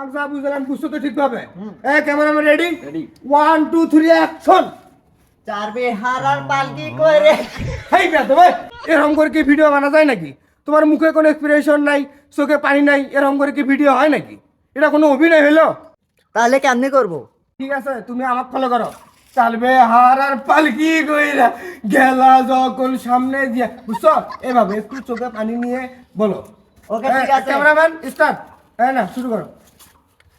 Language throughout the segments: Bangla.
আচ্ছা বুঝলাম, বুঝছো তো ঠিকভাবে? Cameraman ready, 1 2 3 action. চারবে হারার পালকি করে। হেই বে তুমি, এরকম করে কি ভিডিও বানা যায় নাকি? তোমার মুখে কোনো এক্সপ্রেশন নাই, চোখে পানি নাই, এরকম করে কি ভিডিও হয় নাকি? এটা কোনো অভিনয় হলো? তাহলে কেমনি করবো? ঠিক আছে, তুমি আমাকে ফলো করো। চালবে হার আর পালকি কইরা গেলা যখন সামনে দিয়ে, বুঝছো? এভাবে একটু চোখে পানি নিয়ে বলো। ওকে, ঠিক আছে। Cameraman start. হ্যাঁ না, শুরু করো।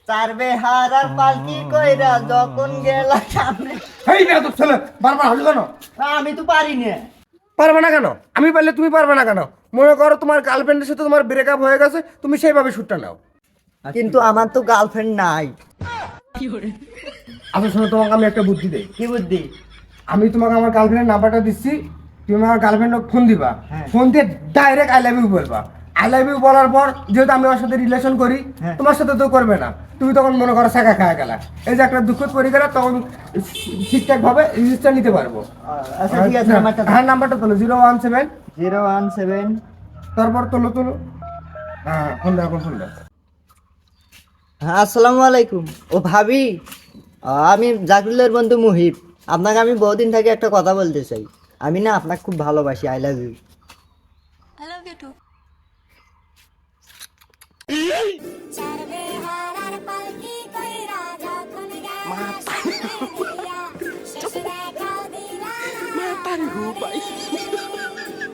চারবে হারার পালকি কইরা যখন গেলা সামনে। হেই বে তো ছেলে, বারবার হাসো কেন? আমি তো পারি না। পারবে না কেন? আমি পারলে তুমি পারবে না কেন? মনে করো তোমার গার্লফ্রেন্ডের সাথে তোমার ব্রেকআপ হয়ে গেছে, তুমি সেইভাবে শুটটা নাও। কিন্তু আমার তো গার্লফ্রেন্ড নাই। আচ্ছা শোনো, তোমাকে আমি একটা বুদ্ধি দেই। কি বুদ্ধি? আমি তোমাকে আমার গার্লফ্রেন্ডের নাম্বারটা দিচ্ছি, তুমি আমার গার্লফ্রেন্ডকে ফোন দিবা। হ্যাঁ। ফোন দিয়ে ডাইরেক্ট আই লাভ ইউ বলবা। আই লাভ ইউ বলার পর যেহেতু আমি ওর সাথে রিলেশন করি, হ্যাঁ। তোমার সাথে তো করবে না, তুমি তখন মনে করো শাখা খাওয়া গেলা, এই যে একটা দুঃখ পরি গেলা, তখন ঠিকঠাক ভাবে রেজিস্টার নিতে পারবো। আচ্ছা, ঠিক আছে, নাম্বারটা দাও। হ্যাঁ, নাম্বারটা তোলো 017। 017। তারপর তোলো তোলো। হ্যাঁ, ফোন দাও, ফোন দাও। হ্যাঁ, আসসালামু আলাইকুম। ও ভাবি, আমি জাকিরুলের বন্ধু মুহিব। আপনাকে আমি বহুদিন থেকে একটা কথা বলতে চাই। আমি না আপনাকে খুব ভালোবাসি। I love you. I love you too. চারবে হারার পালকি কইরা যখন গেলা সামনে দিয়া শেষ দেখা দিলা